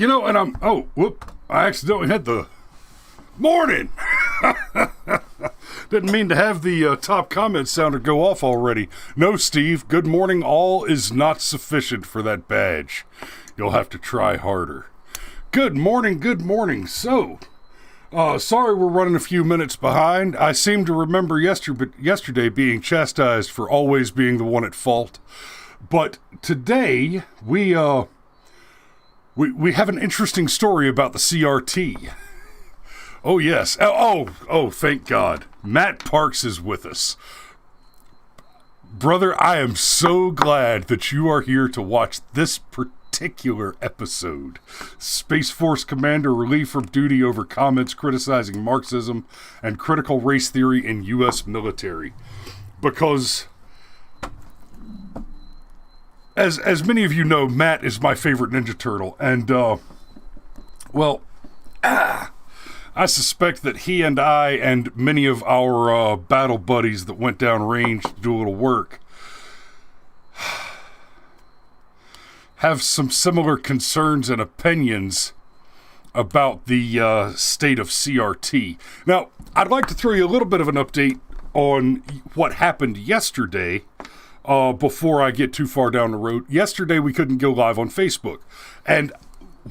And I accidentally hit the morning. Didn't mean to have the top comment sounder go off already. No, Steve, good morning all is not sufficient for that badge. You'll have to try harder. Good morning. So, sorry we're running a few minutes behind. I seem to remember yesterday being chastised for always being the one at fault. But today, we have an interesting story about the CRT. Oh, yes. Oh, thank God. Matt Parks is with us. Brother, I am so glad that you are here to watch this particular episode. Space Force Commander relieved from duty over comments criticizing Marxism and critical race theory in U.S. military. Because, as many of you know, Matt is my favorite Ninja Turtle. And, I suspect that he and I and many of our battle buddies that went down range to do a little work have some similar concerns and opinions about the state of CRT. Now, I'd like to throw you a little bit of an update on what happened yesterday before I get too far down the road. Yesterday, we couldn't go live on Facebook. And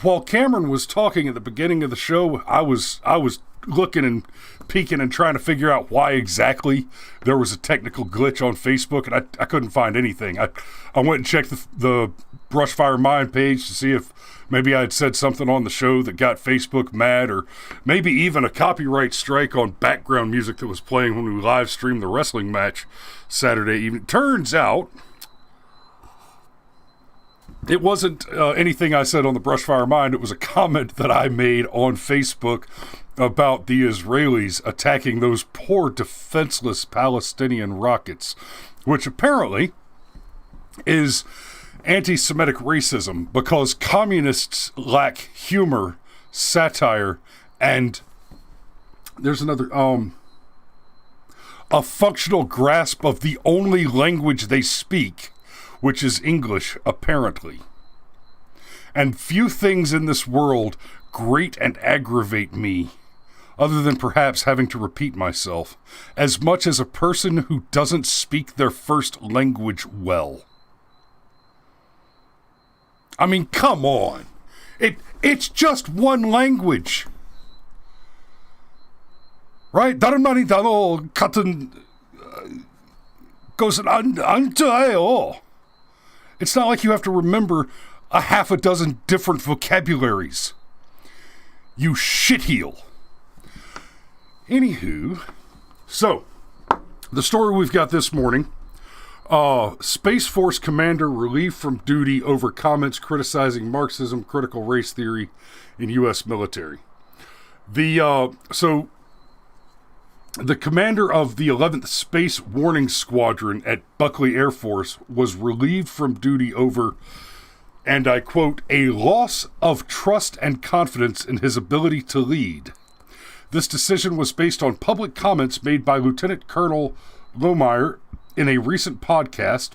while Cameron was talking at the beginning of the show, I was looking and peeking and trying to figure out why exactly there was a technical glitch on Facebook, and I couldn't find anything. I went and checked the Brushfire Mind page to see if maybe I had said something on the show that got Facebook mad, or maybe even a copyright strike on background music that was playing when we live streamed the wrestling match Saturday evening. Turns out it wasn't anything I said on the Brushfire Mind. It was a comment that I made on Facebook about the Israelis attacking those poor defenseless Palestinian rockets, which apparently is anti-Semitic racism because communists lack humor, satire, and there's another, a functional grasp of the only language they speak, which is English, apparently. And few things in this world grate and aggravate me, other than perhaps having to repeat myself, as much as a person who doesn't speak their first language well. I mean, come on. It's just one language. Right? It's not like you have to remember a half a dozen different vocabularies. You shitheel. Anywho, so, the story we've got this morning, Space Force Commander relieved from duty over comments criticizing Marxism, critical race theory in U.S. military. The commander of the 11th Space Warning Squadron at Buckley Air Force was relieved from duty over, and I quote, a loss of trust and confidence in his ability to lead. This decision was based on public comments made by Lt Col Lohmeier in a recent podcast.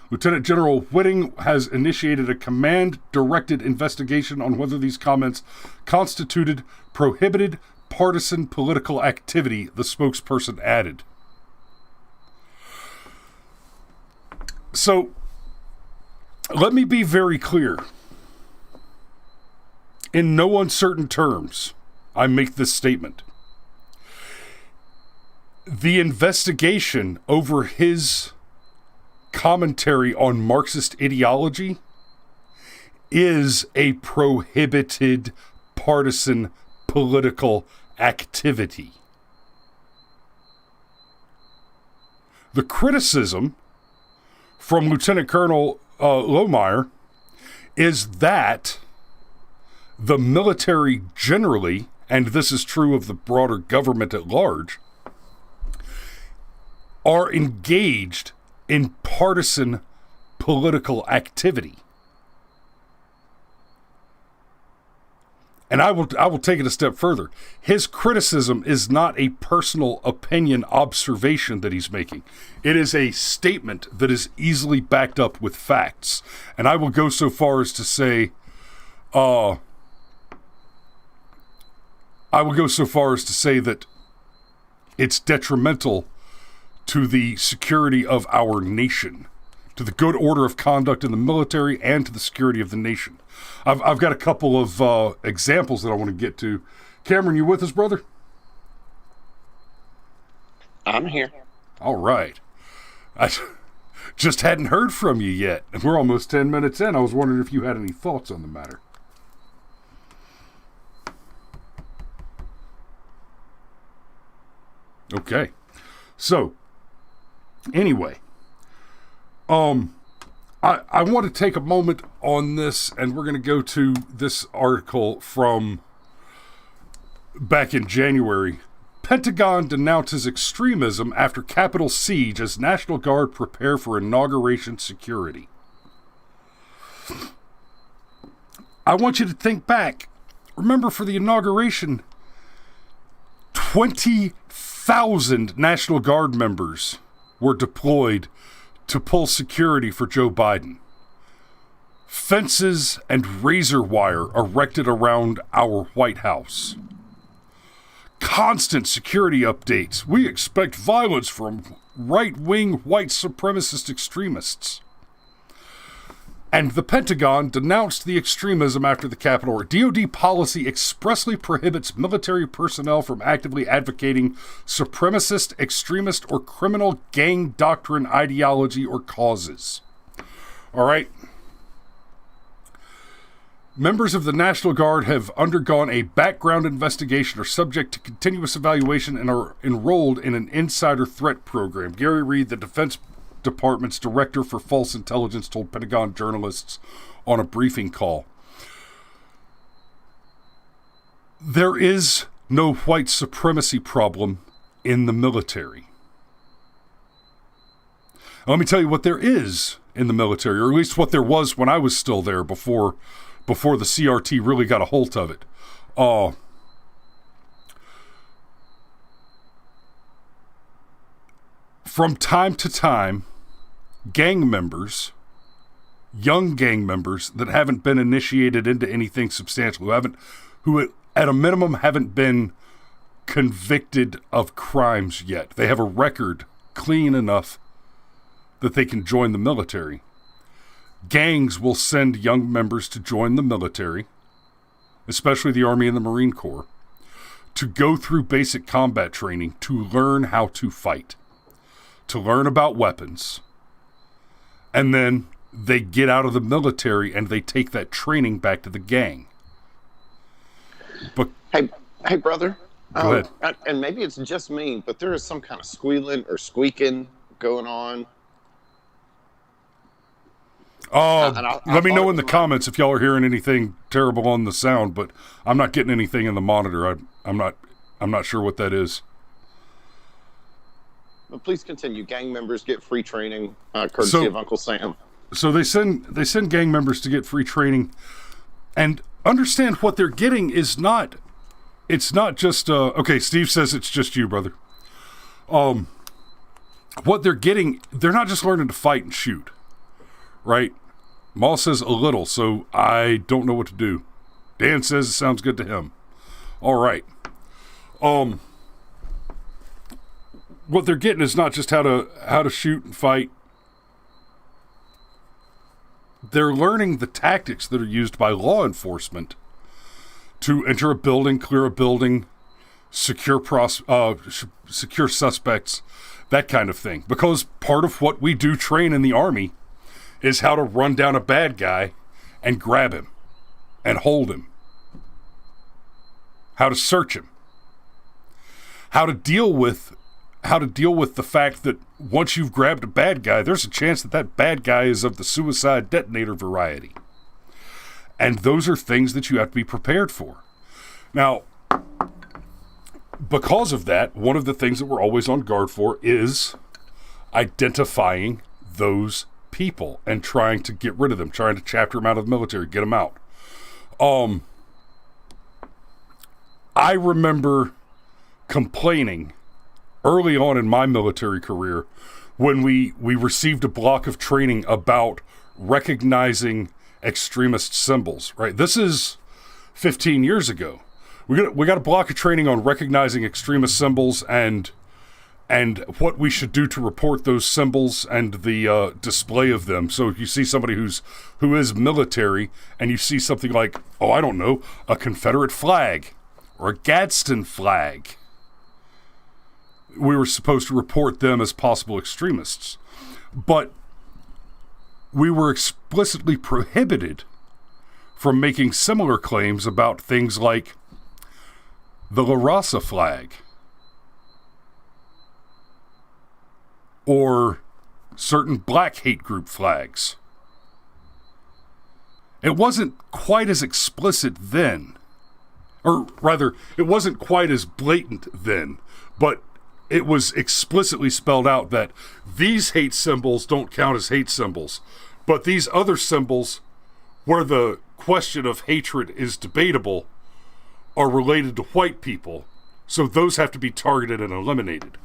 Lieutenant General Whitting has initiated a command-directed investigation on whether these comments constituted prohibited partisan political activity, the spokesperson added. So, let me be very clear. In no uncertain terms, I make this statement. The investigation over his commentary on Marxist ideology is a prohibited partisan political activity. The criticism from Lieutenant Colonel Lohmeier is that the military generally, and this is true of the broader government at large, are engaged in partisan political activity. And I will take it a step further. His criticism is not a personal opinion observation that he's making. It is a statement that is easily backed up with facts. And I will go so far as to say I would go so far as to say that it's detrimental to the security of our nation, to the good order of conduct in the military, and to the security of the nation. I've got a couple of examples that I want to get to. Cameron, you with us, brother? I'm here. All right. I just hadn't heard from you yet, and we're almost 10 minutes in. I was wondering if you had any thoughts on the matter. Okay. So, anyway, I want to take a moment on this, and we're going to go to this article from back in January. Pentagon denounces extremism after Capitol siege as National Guard prepare for inauguration security. I want you to think back. Remember, for the inauguration, 20,000 National Guard members were deployed to pull security for Joe Biden. Fences and razor wire erected around our White House. Constant security updates. We expect violence from right-wing white supremacist extremists. And the Pentagon denounced the extremism after the Capitol. DoD policy expressly prohibits military personnel from actively advocating supremacist, extremist, or criminal gang doctrine, ideology, or causes. All right. Members of the National Guard have undergone a background investigation, are subject to continuous evaluation, and are enrolled in an insider threat program. Gary Reed, the Defense Department's director for false intelligence, told Pentagon journalists on a briefing call. There is no white supremacy problem in the military. Let me tell you what there is in the military, or at least what there was when I was still there before the CRT really got a hold of it. From time to time, gang members, young gang members that haven't been initiated into anything substantial, who at a minimum haven't been convicted of crimes yet. They have a record clean enough that they can join the military. Gangs will send young members to join the military, especially the Army and the Marine Corps, to go through basic combat training to learn how to fight, to learn about weapons. And then they get out of the military and they take that training back to the gang. But hey, brother. Go ahead. And maybe it's just me, but there is some kind of squealing or squeaking going on. Let me know in the comments if y'all are hearing anything terrible on the sound, but I'm not getting anything in the monitor. I'm not sure what that is. But please continue. Gang members get free training, courtesy of Uncle Sam. So they send gang members to get free training, and understand what they're getting is not. It's not just okay. Steve says it's just you, brother. What they're getting, they're not just learning to fight and shoot, right? Maul says a little, so I don't know what to do. Dan says it sounds good to him. All right. What they're getting is not just how to shoot and fight. They're learning the tactics that are used by law enforcement to enter a building, clear a building, secure suspects, that kind of thing. Because part of what we do train in the Army is how to run down a bad guy and grab him and hold him. How to search him. How to deal with the fact that once you've grabbed a bad guy, there's a chance that bad guy is of the suicide detonator variety. And those are things that you have to be prepared for. Now, because of that, one of the things that we're always on guard for is identifying those people and trying to get rid of them, trying to chapter them out of the military, get them out. I remember complaining early on in my military career when we received a block of training about recognizing extremist symbols, right? This is 15 years ago. We got a block of training on recognizing extremist symbols and what we should do to report those symbols and the display of them. So if you see somebody who is military and you see something like, oh, I don't know, a Confederate flag or a Gadsden flag, we were supposed to report them as possible extremists. But we were explicitly prohibited from making similar claims about things like the La Raza flag or certain black hate group flags. It wasn't quite as explicit then, or rather, it wasn't quite as blatant then, but it was explicitly spelled out that these hate symbols don't count as hate symbols, but these other symbols, where the question of hatred is debatable, are related to white people, so those have to be targeted and eliminated.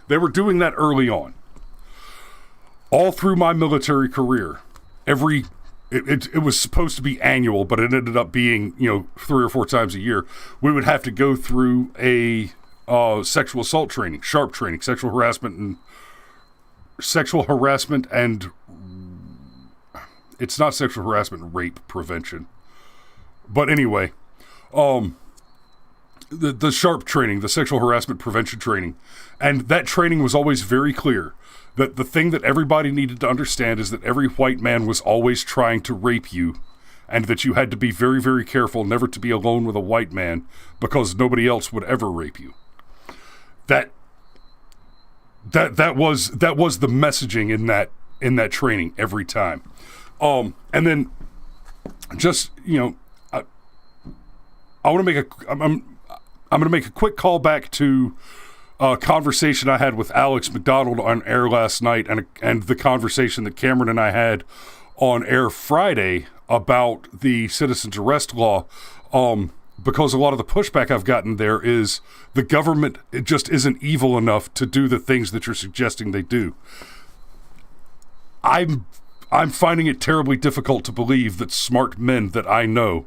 They were doing that early on. All through my military career, it was supposed to be annual, but it ended up being, 3 or 4 times a year. We would have to go through a sexual assault training, SHARP training, sexual harassment and it's not sexual harassment, rape prevention. But anyway, the SHARP training, the sexual harassment prevention training, and that training was always very clear that the thing that everybody needed to understand is that every white man was always trying to rape you, and that you had to be very, very careful never to be alone with a white man because nobody else would ever rape you. That was the messaging in that training every time. And then just, I want to make I'm going to make a quick call back to a conversation I had with Alex McDonald on air last night, and the conversation that Cameron and I had on air Friday about the citizen's arrest law, because a lot of the pushback I've gotten there is the government, it just isn't evil enough to do the things that you're suggesting they do. I'm finding it terribly difficult to believe that smart men that I know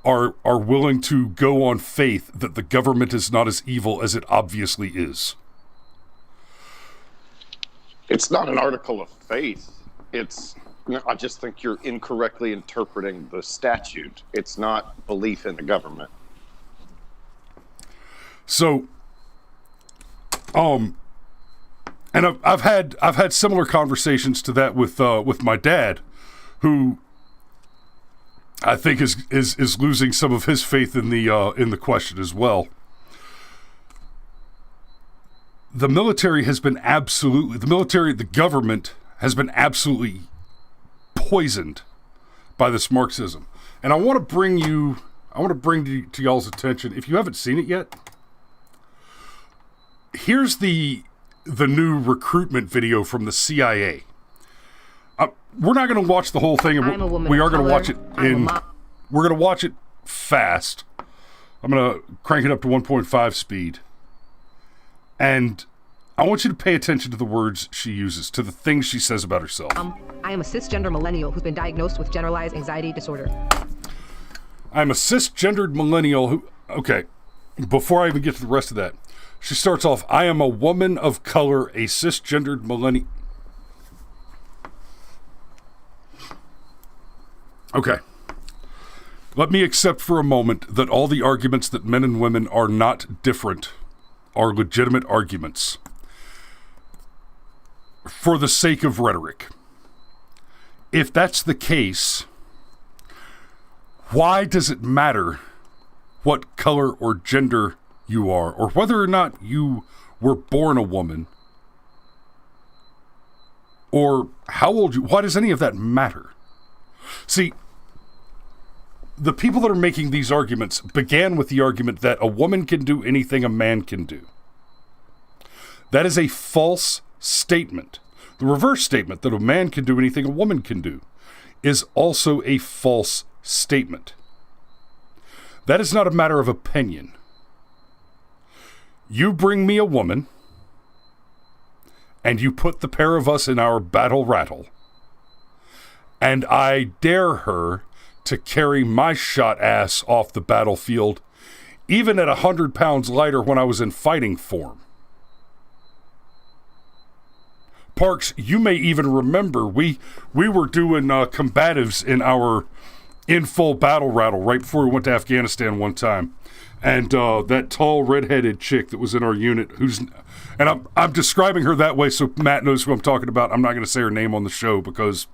are willing to go on faith that the government is not as evil as it obviously is. It's not an article of faith. I just think you're incorrectly interpreting the statute. It's not belief in the government. So, and I've had similar conversations to that with my dad, who I think is losing some of his faith in the question as well. The government has been absolutely poisoned by this Marxism. And I want to bring to y'all's attention, if you haven't seen it yet, here's the new recruitment video from the CIA. We're not going to watch the whole thing, and we are going to watch it we're going to watch it fast. I'm going to crank it up to 1.5 speed. And I want you to pay attention to the words she uses, to the things she says about herself. I am a cisgender millennial who's been diagnosed with generalized anxiety disorder. I'm a cisgendered millennial who... Okay, before I even get to the rest of that, she starts off, I am a woman of color, a cisgendered millennial... Okay. Let me accept for a moment that all the arguments that men and women are not different are legitimate arguments for the sake of rhetoric. If that's the case, why does it matter what color or gender you are, or whether or not you were born a woman, or how old you... Why does any of that matter? See, the people that are making these arguments began with the argument that a woman can do anything a man can do. That is a false statement. The reverse statement, that a man can do anything a woman can do, is also a false statement. That is not a matter of opinion. You bring me a woman, and you put the pair of us in our battle rattle, and I dare her to carry my shot ass off the battlefield, even at 100 pounds lighter when I was in fighting form. Parks, you may even remember we were doing combatives in our in full battle rattle right before we went to Afghanistan one time, and that tall redheaded chick that was in our unit, and I'm describing her that way so Matt knows who I'm talking about. I'm not going to say her name on the show because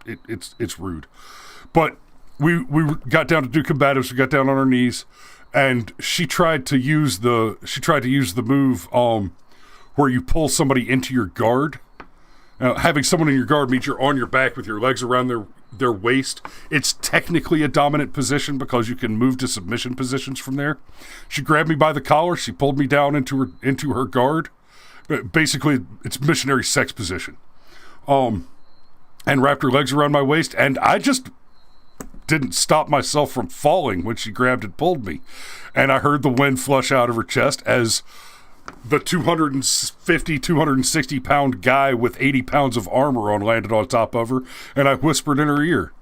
it's rude, but we got down to do combatives. We got down on our knees, and she tried to use the move where you pull somebody into your guard. Now, having someone in your guard means you're on your back with your legs around their waist. It's technically a dominant position because you can move to submission positions from there. She grabbed me by the collar. She pulled me down into her guard. Basically, it's missionary sex position. And wrapped her legs around my waist, and I just didn't stop myself from falling when she grabbed and pulled me. And I heard the wind flush out of her chest as the 250, 260 pound guy with 80 pounds of armor on landed on top of her, and I whispered in her ear,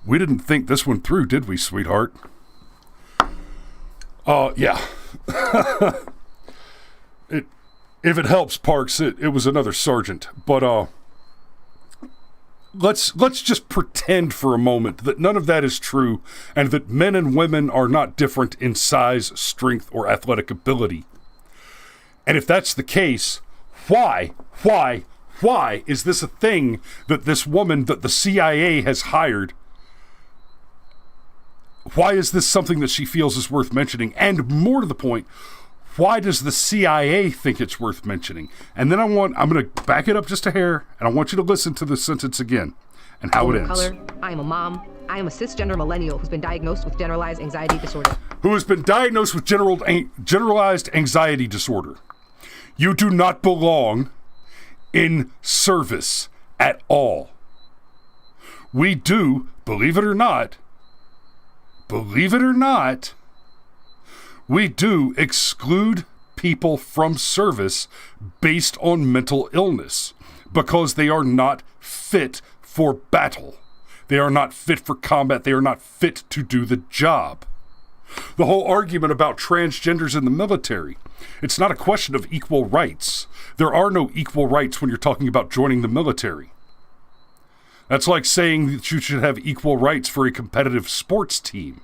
"We didn't think this one through, did we, sweetheart?" Yeah. If it helps, Parks, it was another sergeant, but let's just pretend for a moment that none of that is true, and that men and women are not different in size, strength, or athletic ability. And if that's the case, why is this a thing that this woman that the CIA has hired? Why is this something that she feels is worth mentioning? And more to the point, why does the CIA think it's worth mentioning? And then I'm going to back it up just a hair, and I want you to listen to the sentence again and how it ends. Color, I am a mom. I am a cisgender millennial who's been diagnosed with generalized anxiety disorder. Who has been diagnosed with generalized anxiety disorder. You do not belong in service at all. We do, believe it or not, we do exclude people from service based on mental illness because they are not fit for battle. They are not fit for combat. They are not fit to do the job. The whole argument about transgenders in the military, it's not a question of equal rights. There are no equal rights when you're talking about joining the military. That's like saying that you should have equal rights for a competitive sports team.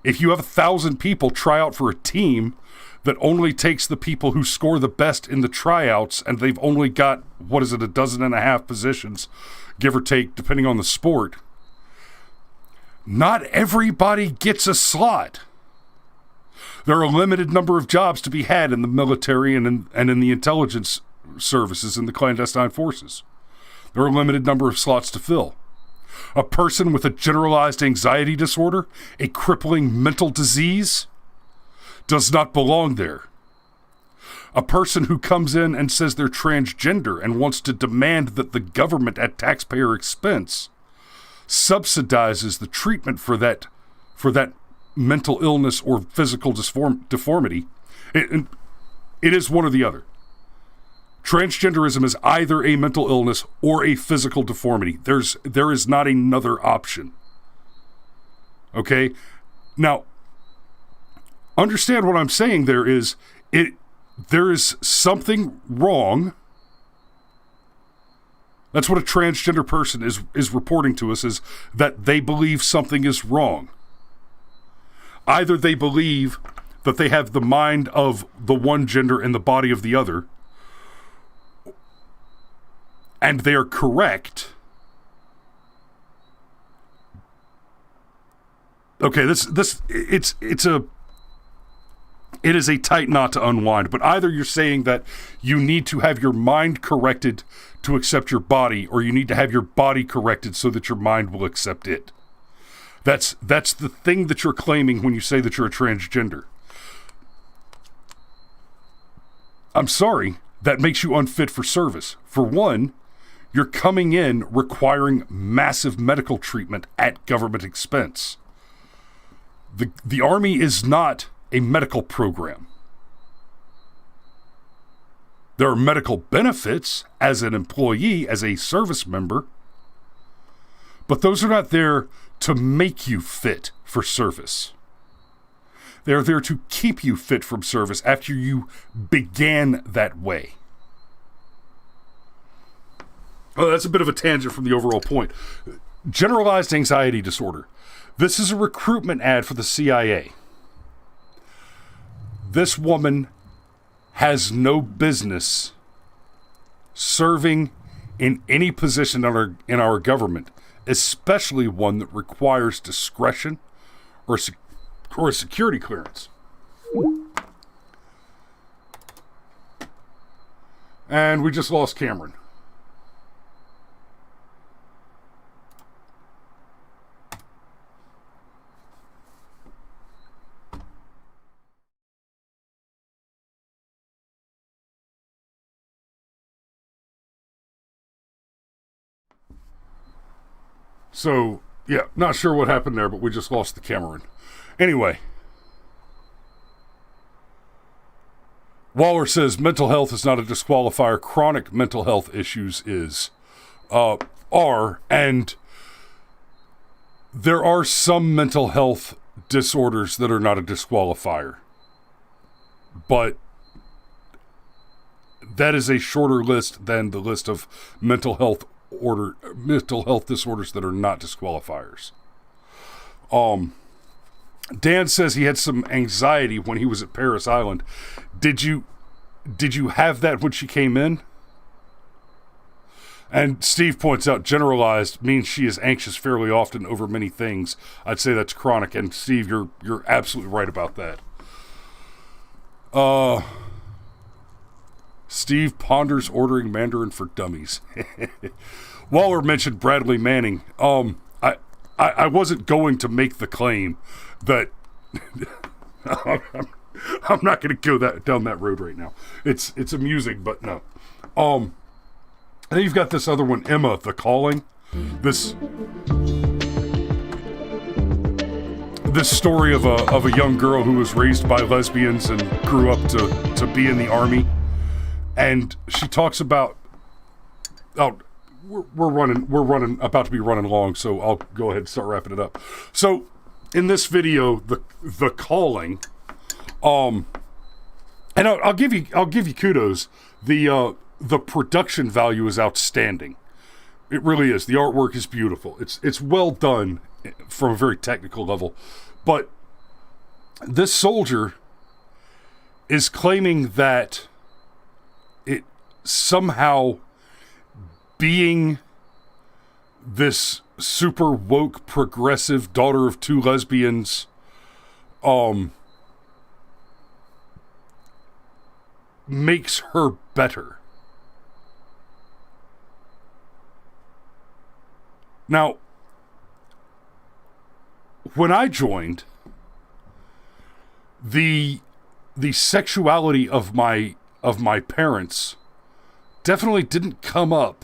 If you have 1,000 people try out for a team that only takes the people who score the best in the tryouts, and they've only got, a dozen and a half positions, give or take, depending on the sport, not everybody gets a slot. There are a limited number of jobs to be had in the military and in the intelligence services and the clandestine forces. There are a limited number of slots to fill. A person with a generalized anxiety disorder, a crippling mental disease, does not belong there. A person who comes in and says they're transgender and wants to demand that the government at taxpayer expense subsidizes the treatment for that mental illness or physical deformity, it is one or the other. Transgenderism is either a mental illness or a physical deformity. There is not another option. Okay? Now, understand what I'm saying there is something wrong. That's what a transgender person is reporting to us, is that they believe something is wrong. Either they believe that they have the mind of the one gender and the body of the other, and they are correct. Okay, it is a tight knot to unwind, but either you're saying that you need to have your mind corrected to accept your body, or you need to have your body corrected so that your mind will accept it. That's the thing that you're claiming when you say that you're a transgender. I'm sorry, that makes you unfit for service. For one, you're coming in requiring massive medical treatment at government expense. The Army is not a medical program. There are medical benefits as an employee, as a service member, But those are not there to make you fit for service. They're there to keep you fit from service after you began that way. Oh, that's a bit of a tangent from the overall point. Generalized anxiety disorder. This is a recruitment ad for the CIA. This woman has no business serving in any position in our government, especially one that requires discretion or a security clearance. And we just lost Cameron. So, yeah, not sure what happened there, but we just lost the Cameron. Anyway. Waller says mental health is not a disqualifier. Chronic mental health issues are, and there are some mental health disorders that are not a disqualifier. But that is a shorter list than the list of mental health disorders that are not disqualifiers. Dan says he had some anxiety when he was at Paris Island. Did you have that when she came in? And Steve points out generalized means she is anxious fairly often over many things. I'd say that's chronic. And Steve, you're absolutely right about that. Steve ponders ordering Mandarin for dummies. Waller mentioned Bradley Manning. I wasn't going to make the claim that I'm not going to go down that road right now. It's amusing, but no. And then you've got this other one, Emma, The Calling. This story of a young girl who was raised by lesbians and grew up to be in the army. And she talks about, we're about to be running long, so I'll go ahead and start wrapping it up. So in this video, the Calling, and I'll give you kudos. The production value is outstanding. It really is. The artwork is beautiful. It's well done from a very technical level. But this soldier is claiming that it somehow being this super woke, progressive daughter of two lesbians, makes her better. Now, when I joined, the sexuality of my parents definitely didn't come up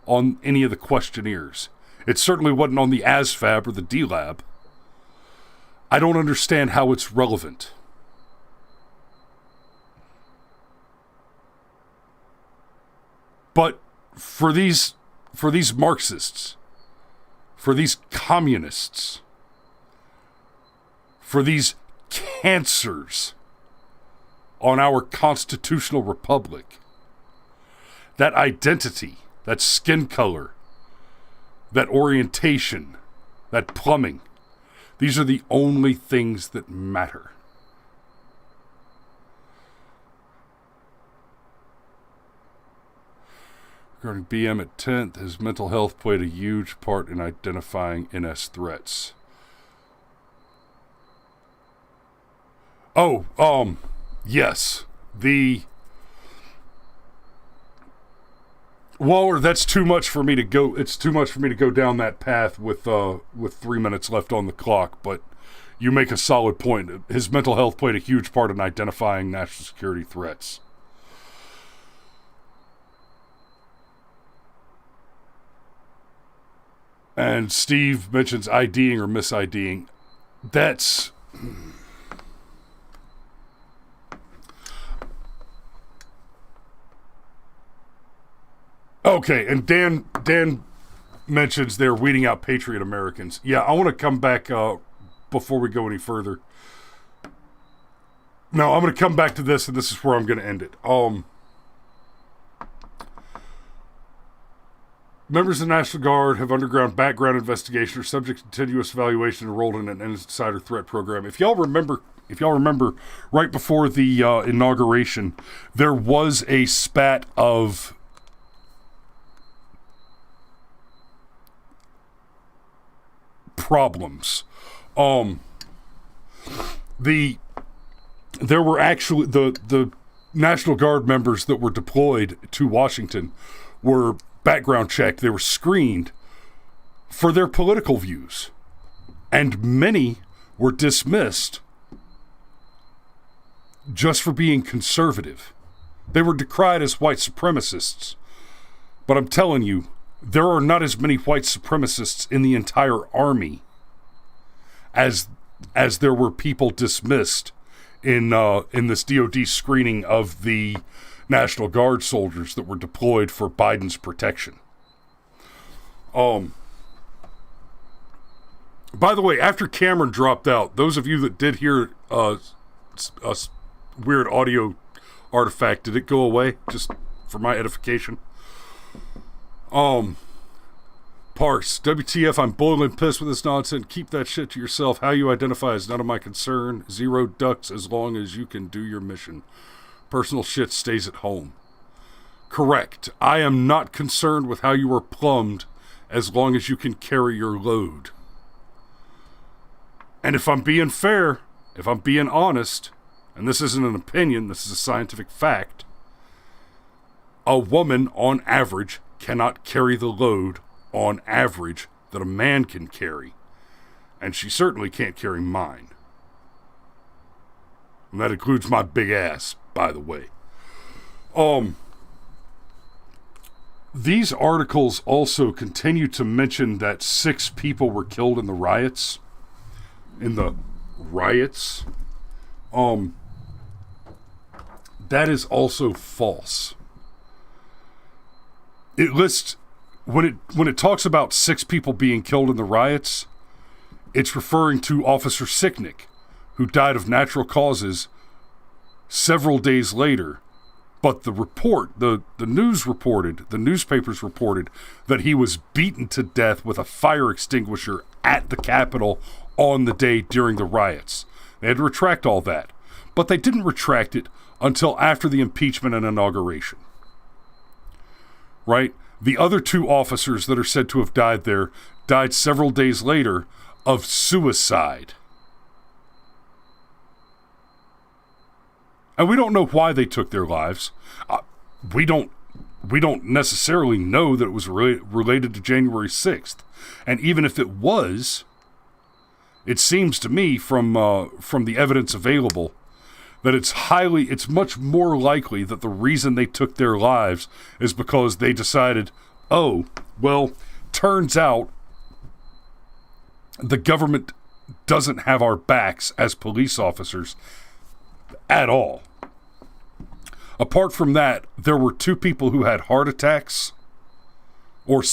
on any of the questionnaires. It certainly wasn't on the ASVAB or the DLAB. I don't understand how it's relevant. But for these Marxists, for these communists, for these cancers on our constitutional republic, that identity, that skin color, that orientation, that plumbing, these are the only things that matter. Regarding BM at 10th, his mental health played a huge part in identifying NS threats. Yes. Waller, that's too much for me to go. It's too much for me to go down that path with 3 minutes left on the clock, but you make a solid point. His mental health played a huge part in identifying national security threats. And Steve mentions IDing or mis-IDing. That's... Okay, and Dan mentions they're weeding out Patriot Americans. Yeah, I want to come back before we go any further. No, I'm going to come back to this, and this is where I'm going to end it. Members of the National Guard have undergone background investigation or subject to continuous evaluation enrolled in an insider threat program. If y'all remember, right before the inauguration, there was a spat of problems. There were actually the National Guard members that were deployed to Washington were background checked. They were screened for their political views, and many were dismissed just for being conservative. They were decried as white supremacists. But I'm telling you, there are not as many white supremacists in the entire army as there were people dismissed in this DOD screening of the National Guard soldiers that were deployed for Biden's protection. By the way, after Cameron dropped out, those of you that did hear a weird audio artifact, did it go away? Just for my edification. Parks, WTF, I'm boiling pissed with this nonsense. Keep that shit to yourself. How you identify is none of my concern. Zero ducks as long as you can do your mission. Personal shit stays at home. Correct. I am not concerned with how you are plumbed as long as you can carry your load. And if I'm being fair, if I'm being honest, and this isn't an opinion, this is a scientific fact, a woman on average cannot carry the load on average that a man can carry. And she certainly can't carry mine. And that includes my big ass, by the way. These articles also continue to mention that 6 people were killed in the riots. That is also false. It lists, when it talks about 6 people being killed in the riots, it's referring to Officer Sicknick, who died of natural causes several days later. But the newspapers reported that he was beaten to death with a fire extinguisher at the Capitol on the day during the riots. They had to retract all that. But they didn't retract it until after the impeachment and inauguration. Right? The other 2 officers that are said to have died there died several days later of suicide. And we don't know why they took their lives. We don't necessarily know that it was related to January 6th. And even if it was, it seems to me from the evidence available that it's much more likely that the reason they took their lives is because they decided, oh, well, turns out the government doesn't have our backs as police officers at all. Apart from that, there were 2 people who had heart attacks, or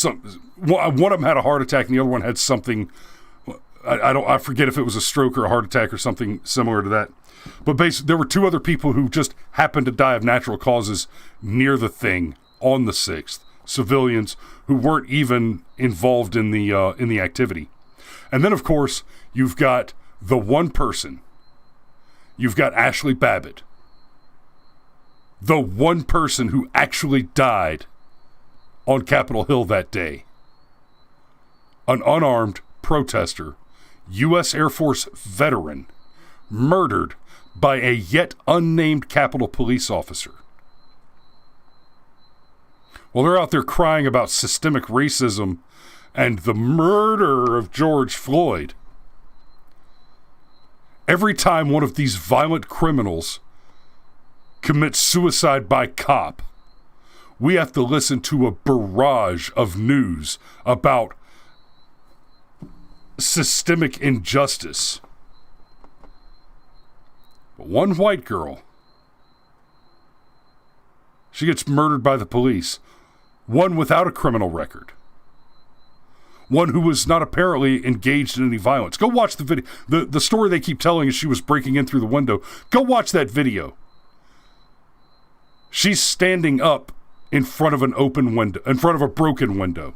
one of them had a heart attack and the other one had something. I forget if it was a stroke or a heart attack or something similar to that. But basically, there were 2 other people who just happened to die of natural causes near the thing on the 6th. Civilians who weren't even involved in the activity. And then, of course, you've got the one person. You've got Ashley Babbitt. The one person who actually died on Capitol Hill that day. An unarmed protester, U.S. Air Force veteran, murdered by a yet unnamed Capitol police officer. Well, they're out there crying about systemic racism and the murder of George Floyd. Every time one of these violent criminals commits suicide by cop, we have to listen to a barrage of news about systemic injustice. But one white girl, she gets murdered by the police. One without a criminal record. one who was not apparently engaged in any violence. Go watch the video. The story they keep telling is she was breaking in through the window. Go watch that video. She's standing up in front of an open window, in front of a broken window.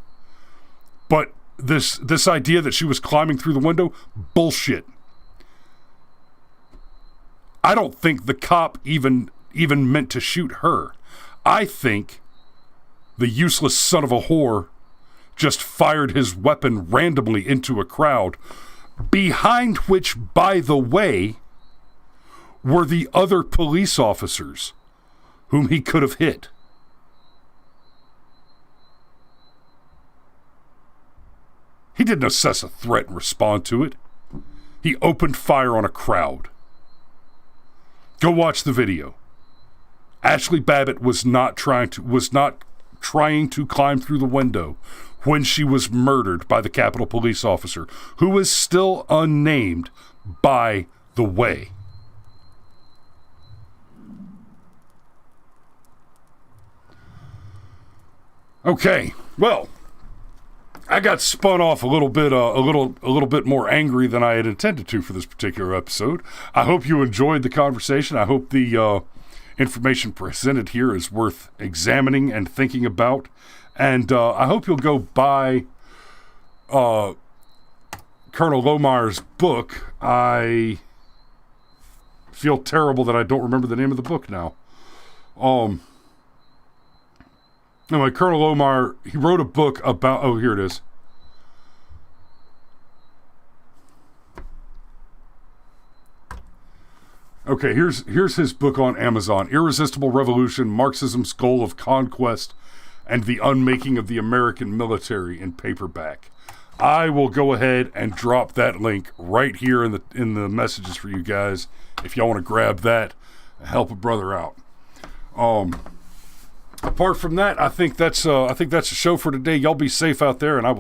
But this idea that she was climbing through the window, bullshit. I don't think the cop even meant to shoot her. I think the useless son of a whore just fired his weapon randomly into a crowd, behind which, by the way, were the other police officers whom he could have hit. He didn't assess a threat and respond to it. He opened fire on a crowd. Go watch the video. Ashley Babbitt was not trying to climb through the window when she was murdered by the Capitol Police officer, who is still unnamed, by the way. Okay, well, I got spun off a little bit more angry than I had intended to for this particular episode. I hope you enjoyed the conversation. I hope the information presented here is worth examining and thinking about. And I hope you'll go buy Colonel Lohmeier's book. I feel terrible that I don't remember the name of the book now. Anyway, Colonel Lohmeier, he wrote a book about... Oh, here it is. Okay, here's his book on Amazon. Irresistible Revolution, Marxism's Goal of Conquest, and the Unmaking of the American Military in paperback. I will go ahead and drop that link right here in the messages for you guys if y'all want to grab that and help a brother out. Apart from that, I think that's a show for today. Y'all be safe out there, and I will